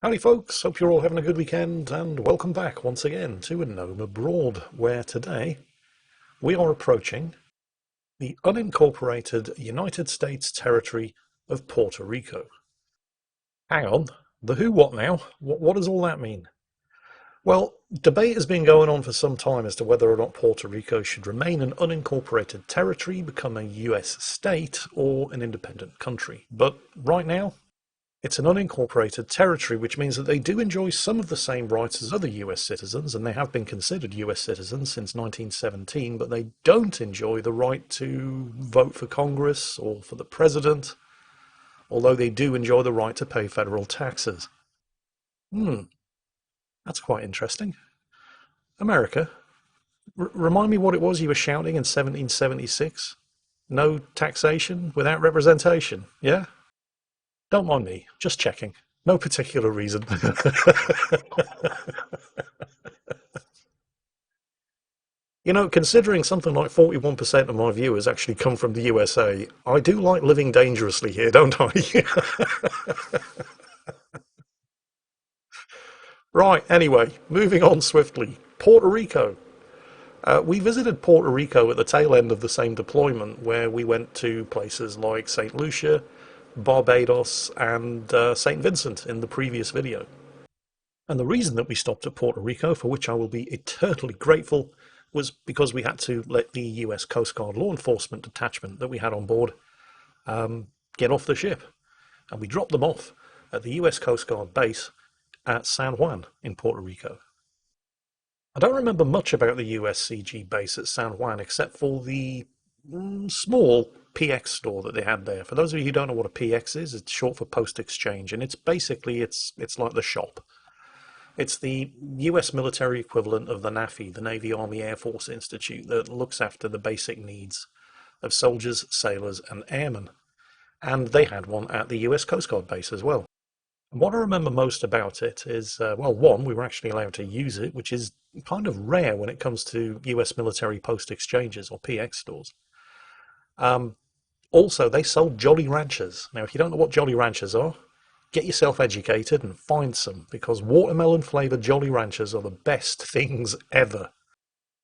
Howdy folks, hope you're all having a good weekend and welcome back once again to A Gnome Abroad, where today we are approaching the unincorporated United States territory of Puerto Rico. Hang on, the who what now? What does all that mean? Well, debate has been going on for some time as to whether or not Puerto Rico should remain an unincorporated territory, become a US state, or an independent country. But right now, it's an unincorporated territory, which means that they do enjoy some of the same rights as other US citizens, and they have been considered US citizens since 1917, but they don't enjoy the right to vote for Congress or for the president, although they do enjoy the right to pay federal taxes. Hmm, that's quite interesting. America, remind me what it was you were shouting in 1776? No taxation without representation, yeah? Don't mind me, just checking. No particular reason. You know, considering something like 41% of my viewers actually come from the USA, I do like living dangerously here, don't I? Right, anyway, moving on swiftly. Puerto Rico. We visited Puerto Rico at the tail end of the same deployment, where we went to places like St. Lucia, Barbados, and St. Vincent in the previous video. And the reason that we stopped at Puerto Rico, for which I will be eternally grateful, was because we had to let the US Coast Guard law enforcement detachment that we had on board get off the ship. And we dropped them off at the US Coast Guard base at San Juan in Puerto Rico. I don't remember much about the USCG base at San Juan except for the small PX store that they had there. For those of you who don't know what a PX is, it's short for Post Exchange, and it's basically it's like the shop. It's the US military equivalent of the NAFI, the Navy Army Air Force Institute, that looks after the basic needs of soldiers, sailors, and airmen. And they had one at the US Coast Guard base as well. And what I remember most about it is, well, one, we were actually allowed to use it, which is kind of rare when it comes to US military post exchanges or PX stores. Um, Also, they sold Jolly Ranchers. Now, if you don't know what Jolly Ranchers are, get yourself educated and find some, because watermelon flavored Jolly Ranchers are the best things ever.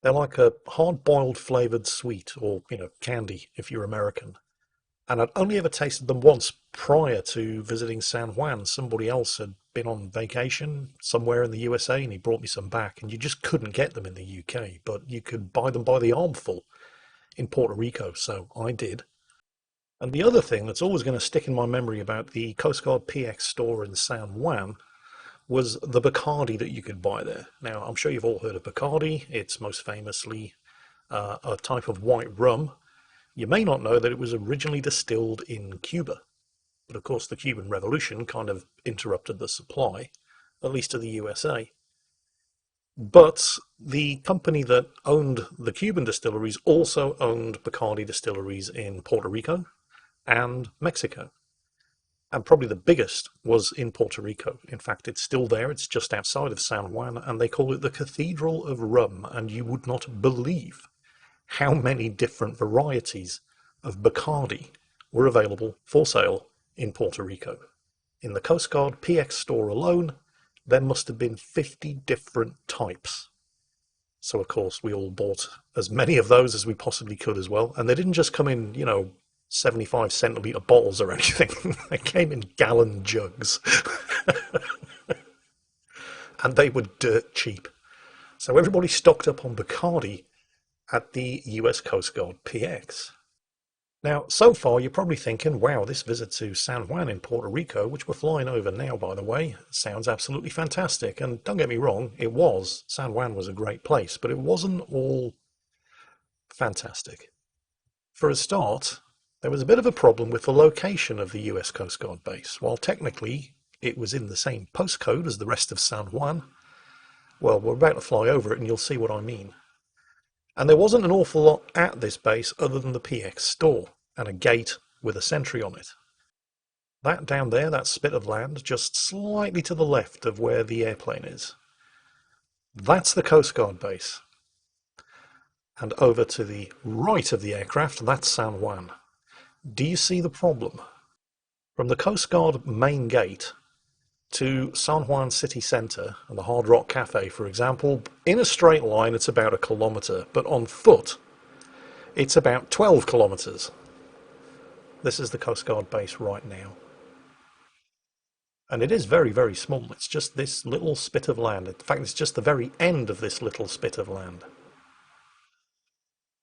They're like a hard-boiled flavored sweet, or, candy if you're American. And I'd only ever tasted them once prior to visiting San Juan. Somebody else had been on vacation somewhere in the USA and he brought me some back, and you just couldn't get them in the UK, but you could buy them by the armful in Puerto Rico, so I did. And the other thing that's always going to stick in my memory about the Coast Guard PX store in San Juan was the Bacardi that you could buy there. Now, I'm sure you've all heard of Bacardi. It's most famously a type of white rum. You may not know that it was originally distilled in Cuba, but of course the Cuban Revolution kind of interrupted the supply, at least to the USA. But the company that owned the Cuban distilleries also owned Bacardi distilleries in Puerto Rico and Mexico. And probably the biggest was in Puerto Rico. In fact, it's still there. It's just outside of San Juan, and they call it the Cathedral of Rum. And you would not believe how many different varieties of Bacardi were available for sale in Puerto Rico. In the Coast Guard PX store alone, there must have been 50 different types. So, of course, we all bought as many of those as we possibly could as well. And they didn't just come in, 75 centilitre bottles or anything. They came in gallon jugs. And they were dirt cheap. So everybody stocked up on Bacardi at the US Coast Guard PX. Now, so far, you're probably thinking, wow, this visit to San Juan in Puerto Rico, which we're flying over now, by the way, sounds absolutely fantastic. And don't get me wrong, it was. San Juan was a great place, but it wasn't all fantastic. For a start, there was a bit of a problem with the location of the US Coast Guard base. While technically it was in the same postcode as the rest of San Juan, well, we're about to fly over it and you'll see what I mean. And there wasn't an awful lot at this base other than the PX store and a gate with a sentry on it. That down there, that spit of land, just slightly to the left of where the airplane is, that's the Coast Guard base. And over to the right of the aircraft, that's San Juan. Do you see the problem? From the Coast Guard main gate to San Juan city centre and the Hard Rock Cafe, for example, in a straight line it's about a kilometre, but on foot it's about 12 kilometres. This is the Coast Guard base right now. And it is very, very small. It's just this little spit of land. In fact, it's just the very end of this little spit of land.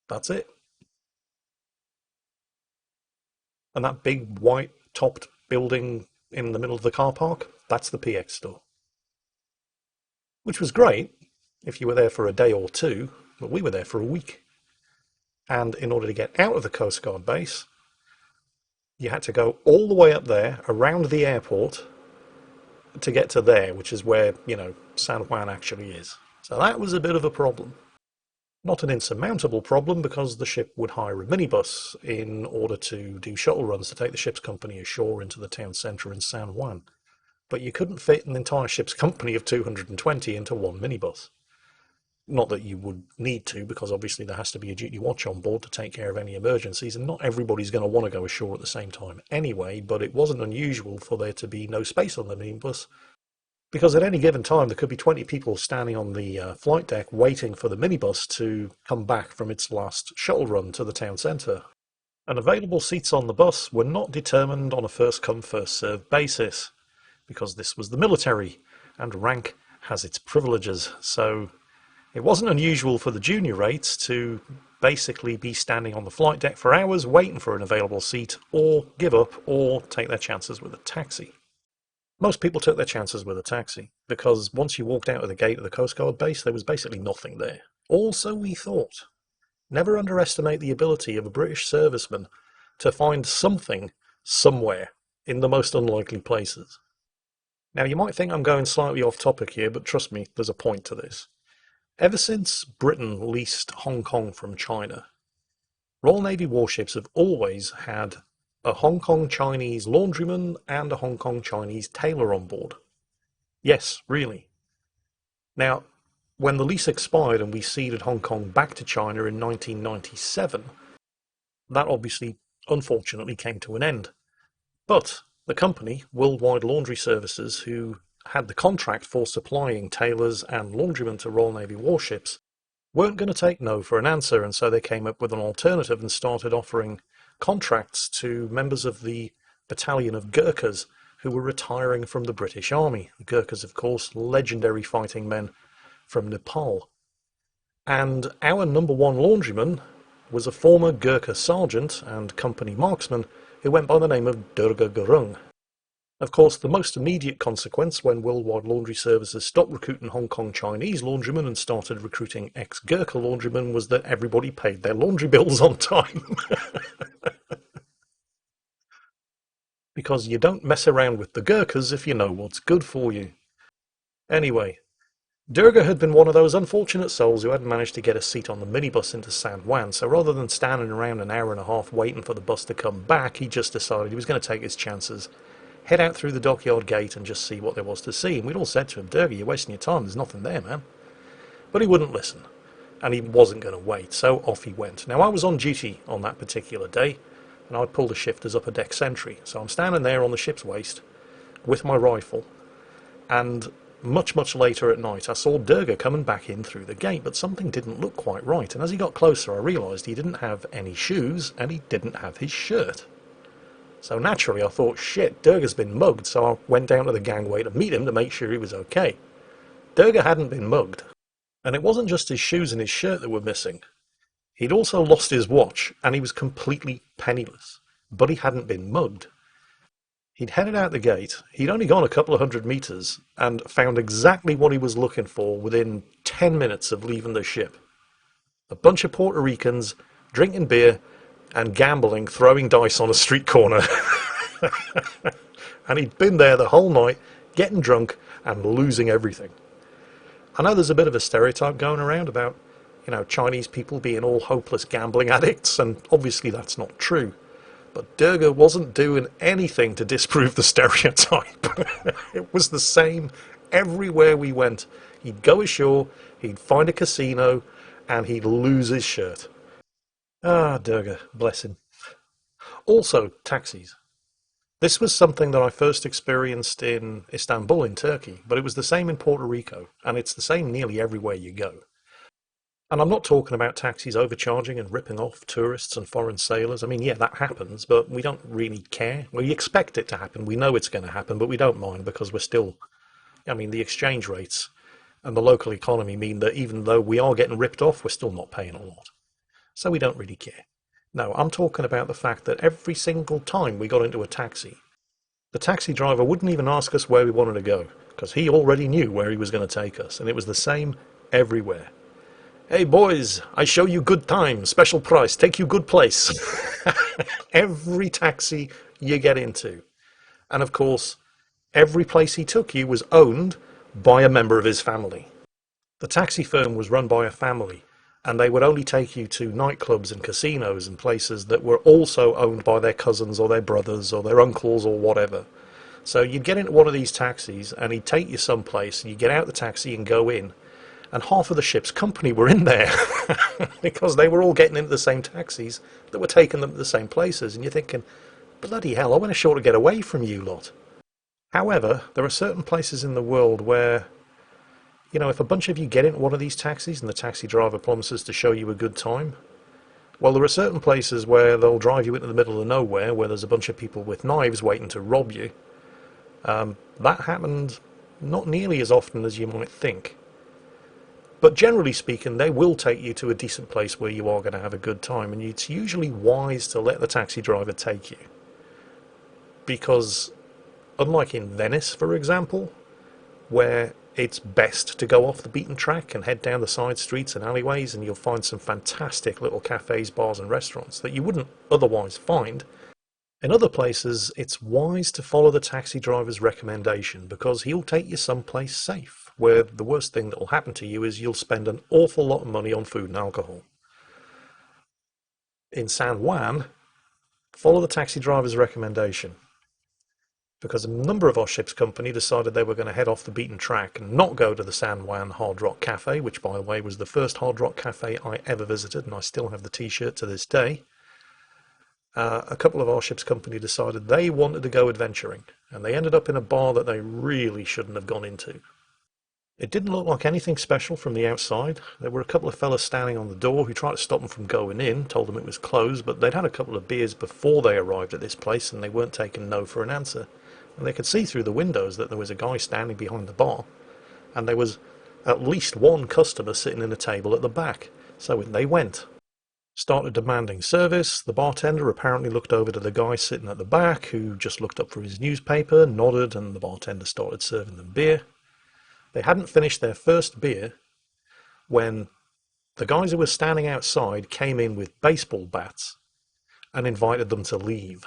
That's it. And that big white topped building in the middle of the car park, that's the PX store. Which was great if you were there for a day or two, but we were there for a week. And in order to get out of the Coast Guard base, you had to go all the way up there around the airport to get to there, which is where, San Juan actually is. So that was a bit of a problem. Not an insurmountable problem, because the ship would hire a minibus in order to do shuttle runs to take the ship's company ashore into the town centre in San Juan. But you couldn't fit an entire ship's company of 220 into one minibus. Not that you would need to, because obviously there has to be a duty watch on board to take care of any emergencies, and not everybody's going to want to go ashore at the same time anyway, but it wasn't unusual for there to be no space on the minibus, because at any given time there could be 20 people standing on the flight deck waiting for the minibus to come back from its last shuttle run to the town centre. And available seats on the bus were not determined on a first-come, first-served basis, because this was the military, and rank has its privileges, so it wasn't unusual for the junior rates to basically be standing on the flight deck for hours waiting for an available seat, or give up, or take their chances with a taxi. Most people took their chances with a taxi, because once you walked out of the gate of the Coast Guard base, there was basically nothing there. Also, we thought, never underestimate the ability of a British serviceman to find something somewhere in the most unlikely places. Now, you might think I'm going slightly off topic here, but trust me, there's a point to this. Ever since Britain leased Hong Kong from China, Royal Navy warships have always had a Hong Kong Chinese laundryman and a Hong Kong Chinese tailor on board. Yes, really. Now, when the lease expired and we ceded Hong Kong back to China in 1997, that obviously, unfortunately, came to an end. But the company, Worldwide Laundry Services, who had the contract for supplying tailors and laundrymen to Royal Navy warships, weren't going to take no for an answer, and so they came up with an alternative and started offering contracts to members of the battalion of Gurkhas who were retiring from the British Army. The Gurkhas, of course, legendary fighting men from Nepal. And our number one laundryman was a former Gurkha sergeant and company marksman who went by the name of Durga Gurung. Of course, the most immediate consequence when Worldwide Laundry Services stopped recruiting Hong Kong Chinese laundrymen and started recruiting ex-Gurkha laundrymen was that everybody paid their laundry bills on time. Because you don't mess around with the Gurkhas if you know what's good for you. Anyway, Durga had been one of those unfortunate souls who hadn't managed to get a seat on the minibus into San Juan, so rather than standing around an hour and a half waiting for the bus to come back, he just decided he was going to take his chances, head out through the dockyard gate and just see what there was to see. And we'd all said to him, Durga, you're wasting your time, there's nothing there, man. But he wouldn't listen, and he wasn't going to wait, so off he went. Now, I was on duty on that particular day, and I'd pulled a shift as upper deck sentry, so I'm standing there on the ship's waist with my rifle, and much, much later at night I saw Durga coming back in through the gate, but something didn't look quite right, and as he got closer I realised he didn't have any shoes, and he didn't have his shirt. So naturally I thought, shit, Durga's been mugged, so I went down to the gangway to meet him to make sure he was okay. Durga hadn't been mugged. And it wasn't just his shoes and his shirt that were missing. He'd also lost his watch, and he was completely penniless. But he hadn't been mugged. He'd headed out the gate, he'd only gone a couple of 100 metres, and found exactly what he was looking for within 10 minutes of leaving the ship. A bunch of Puerto Ricans drinking beer and gambling, throwing dice on a street corner. And he'd been there the whole night, getting drunk and losing everything. I know there's a bit of a stereotype going around about, Chinese people being all hopeless gambling addicts, and obviously that's not true. But Durga wasn't doing anything to disprove the stereotype. It was the same everywhere we went. He'd go ashore, he'd find a casino, and he'd lose his shirt. Ah, Durga, bless him. Also, taxis. This was something that I first experienced in Istanbul in Turkey, but it was the same in Puerto Rico, and it's the same nearly everywhere you go. And I'm not talking about taxis overcharging and ripping off tourists and foreign sailors. I mean, yeah, that happens, but we don't really care. We expect it to happen. We know it's going to happen, but we don't mind because we're still, I mean, the exchange rates and the local economy mean that even though we are getting ripped off, we're still not paying a lot. So we don't really care. No, I'm talking about the fact that every single time we got into a taxi, the taxi driver wouldn't even ask us where we wanted to go because he already knew where he was going to take us, and it was the same everywhere. Hey boys, I show you good time, special price, take you good place. Every taxi you get into. And of course, every place he took you was owned by a member of his family. The taxi firm was run by a family, and they would only take you to nightclubs and casinos and places that were also owned by their cousins or their brothers or their uncles or whatever. So you'd get into one of these taxis and he'd take you someplace, and you get out the taxi and go in, and half of the ship's company were in there because they were all getting into the same taxis that were taking them to the same places, and you're thinking, bloody hell, I went ashore to get away from you lot. However, there are certain places in the world where, if a bunch of you get into one of these taxis and the taxi driver promises to show you a good time, well, there are certain places where they'll drive you into the middle of nowhere where there's a bunch of people with knives waiting to rob you. That happened not nearly as often as you might think. But generally speaking, they will take you to a decent place where you are going to have a good time, and it's usually wise to let the taxi driver take you. Because, unlike in Venice, for example, where it's best to go off the beaten track and head down the side streets and alleyways, and you'll find some fantastic little cafes, bars and restaurants that you wouldn't otherwise find, in other places it's wise to follow the taxi driver's recommendation because he'll take you someplace safe, where the worst thing that will happen to you is you'll spend an awful lot of money on food and alcohol. In San Juan, follow the taxi driver's recommendation, because a number of our ship's company decided they were going to head off the beaten track and not go to the San Juan Hard Rock Cafe, which, by the way, was the first Hard Rock Cafe I ever visited, and I still have the t-shirt to this day. A couple of our ship's company decided they wanted to go adventuring, and they ended up in a bar that they really shouldn't have gone into. It didn't look like anything special from the outside. There were a couple of fellas standing on the door who tried to stop them from going in, told them it was closed, but they'd had a couple of beers before they arrived at this place, and they weren't taking no for an answer. And they could see through the windows that there was a guy standing behind the bar, and there was at least one customer sitting in a table at the back. So in they went. Started demanding service. The bartender apparently looked over to the guy sitting at the back, who just looked up from his newspaper, nodded, and the bartender started serving them beer. They hadn't finished their first beer when the guys who were standing outside came in with baseball bats and invited them to leave.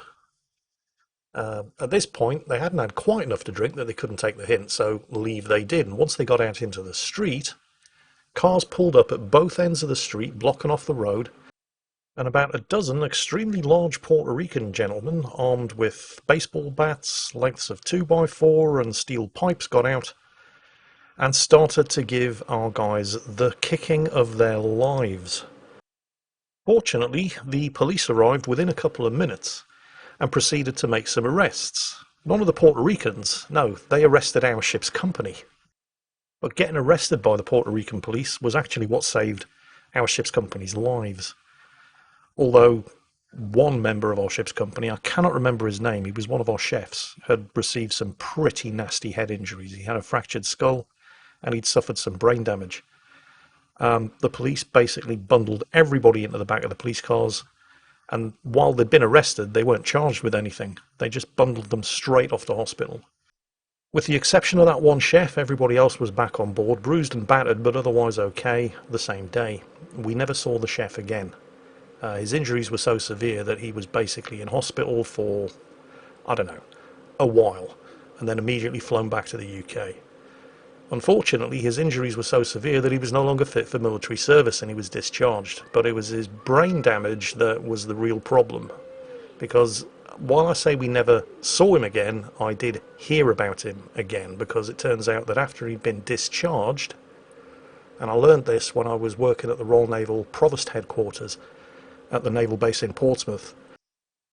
At this point, they hadn't had quite enough to drink that they couldn't take the hint, so leave they did. And once they got out into the street, cars pulled up at both ends of the street, blocking off the road, and about a dozen extremely large Puerto Rican gentlemen, armed with baseball bats, lengths of 2x4 and steel pipes, got out and started to give our guys the kicking of their lives. Fortunately, the police arrived within a couple of minutes and proceeded to make some arrests. None of the Puerto Ricans, no, they arrested our ship's company. But getting arrested by the Puerto Rican police was actually what saved our ship's company's lives. Although one member of our ship's company, I cannot remember his name, he was one of our chefs, had received some pretty nasty head injuries. He had a fractured skull and he'd suffered some brain damage. The police basically bundled everybody into the back of the police cars, and while they'd been arrested, they weren't charged with anything. They just bundled them straight off to hospital. With the exception of that one chef, everybody else was back on board, bruised and battered, but otherwise okay, the same day. We never saw the chef again. His injuries were so severe that he was basically in hospital for, I don't know, a while, and then immediately flown back to the UK. Unfortunately, his injuries were so severe that he was no longer fit for military service and he was discharged. But it was his brain damage that was the real problem. Because while I say we never saw him again, I did hear about him again, because it turns out that after he'd been discharged, and I learned this when I was working at the Royal Naval Provost Headquarters at the naval base in Portsmouth,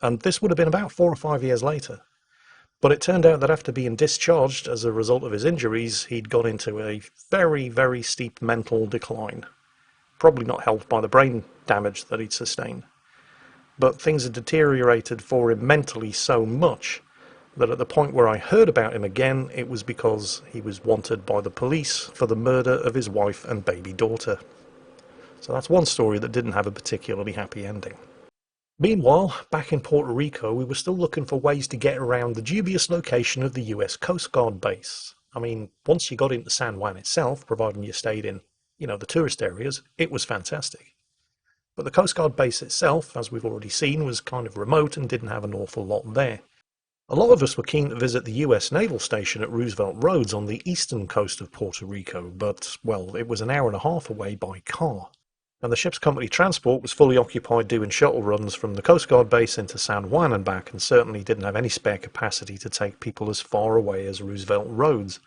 and this would have been about 4 or 5 years later, But it turned out that after being discharged as a result of his injuries, he'd got into a very, very steep mental decline. Probably not helped by the brain damage that he'd sustained. But things had deteriorated for him mentally so much that at the point where I heard about him again, it was because he was wanted by the police for the murder of his wife and baby daughter. So that's one story that didn't have a particularly happy ending. Meanwhile, back in Puerto Rico, we were still looking for ways to get around the dubious location of the US Coast Guard base. I mean, once you got into San Juan itself, providing you stayed in, the tourist areas, it was fantastic. But the Coast Guard base itself, as we've already seen, was kind of remote and didn't have an awful lot there. A lot of us were keen to visit the US Naval Station at Roosevelt Roads on the eastern coast of Puerto Rico, but, well, it was an hour and a half away by car. And the ship's company transport was fully occupied doing shuttle runs from the Coast Guard base into San Juan and back, and certainly didn't have any spare capacity to take people as far away as Roosevelt Roads.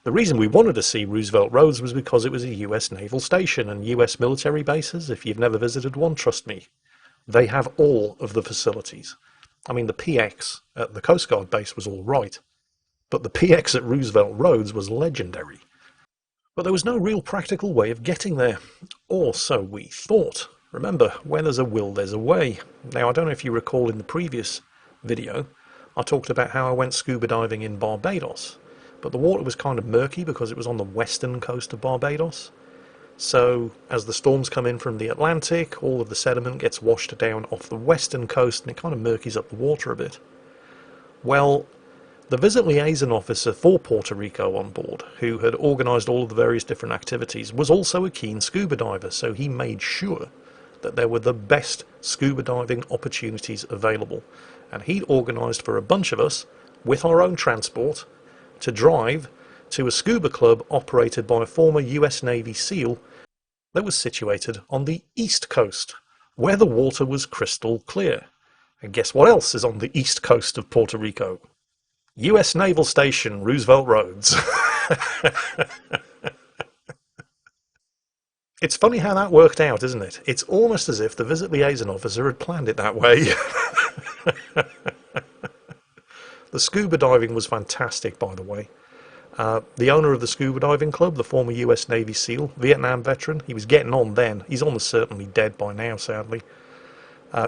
The reason we wanted to see Roosevelt Roads was because it was a US naval station, and US military bases, if you've never visited one, trust me, they have all of the facilities. I mean, the PX at the Coast Guard base was all right, but the PX at Roosevelt Roads was legendary. But there was no real practical way of getting there, or so we thought. Remember, where there's a will, there's a way. Now, I don't know if you recall in the previous video, I talked about how I went scuba diving in Barbados, but the water was kind of murky because it was on the western coast of Barbados. So, as the storms come in from the Atlantic, all of the sediment gets washed down off the western coast and it kind of murkies up the water a bit. Well, the visit liaison officer for Puerto Rico on board, who had organised all of the various different activities, was also a keen scuba diver, so he made sure that there were the best scuba diving opportunities available. And he'd organised for a bunch of us, with our own transport, to drive to a scuba club operated by a former US Navy SEAL that was situated on the east coast, where the water was crystal clear. And guess what else is on the east coast of Puerto Rico? US Naval Station, Roosevelt Roads. It's funny how that worked out, isn't it? It's almost as if the visit liaison officer had planned it that way. The scuba diving was fantastic, by the way. The owner of the scuba diving club, the former US Navy SEAL, Vietnam veteran, he was getting on then. He's almost certainly dead by now, sadly.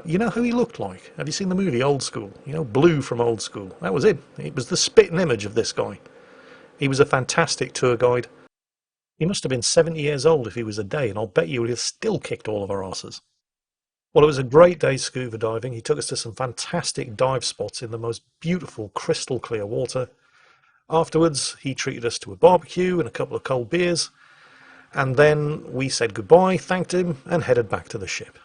You know who he looked like? Have you seen the movie Old School? You know, Blue from Old School. That was him. It was the spitting image of this guy. He was a fantastic tour guide. He must have been 70 years old if he was a day, and I'll bet you he'd have still kicked all of our asses. Well, it was a great day scuba diving. He took us to some fantastic dive spots in the most beautiful crystal clear water. Afterwards, he treated us to a barbecue and a couple of cold beers, and then we said goodbye, thanked him, and headed back to the ship.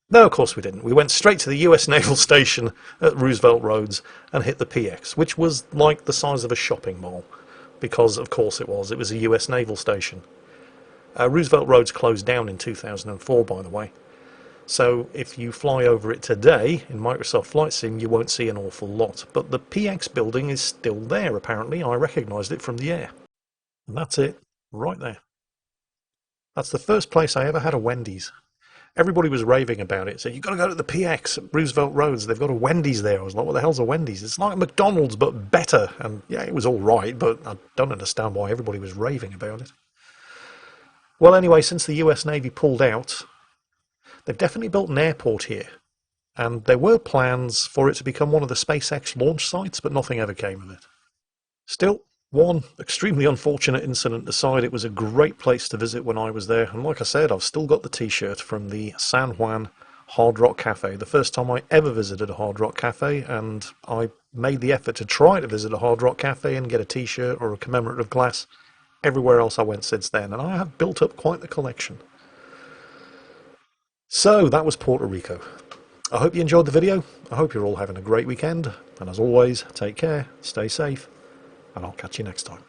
No, of course we didn't. We went straight to the US Naval Station at Roosevelt Roads and hit the PX, which was like the size of a shopping mall, because of course it was. It was a US Naval Station. Roosevelt Roads closed down in 2004, by the way. So if you fly over it today in Microsoft Flight Sim, you won't see an awful lot. But the PX building is still there, apparently. I recognised it from the air. And that's it, right there. That's the first place I ever had a Wendy's. Everybody was raving about it. So you've got to go to the PX at Roosevelt Roads. They've got a Wendy's there. I was like, what the hell's a Wendy's? It's like McDonald's, but better. And yeah, it was all right, but I don't understand why everybody was raving about it. Well, anyway, since the US Navy pulled out, they've definitely built an airport here. And there were plans for it to become one of the SpaceX launch sites, but nothing ever came of it. Still, one extremely unfortunate incident aside, it was a great place to visit when I was there, and like I said, I've still got the t-shirt from the San Juan Hard Rock Cafe, the first time I ever visited a Hard Rock Cafe, and I made the effort to try to visit a Hard Rock Cafe and get a t-shirt or a commemorative glass everywhere else I went since then, and I have built up quite the collection. So, that was Puerto Rico. I hope you enjoyed the video, I hope you're all having a great weekend, and as always, take care, stay safe, and I'll catch you next time.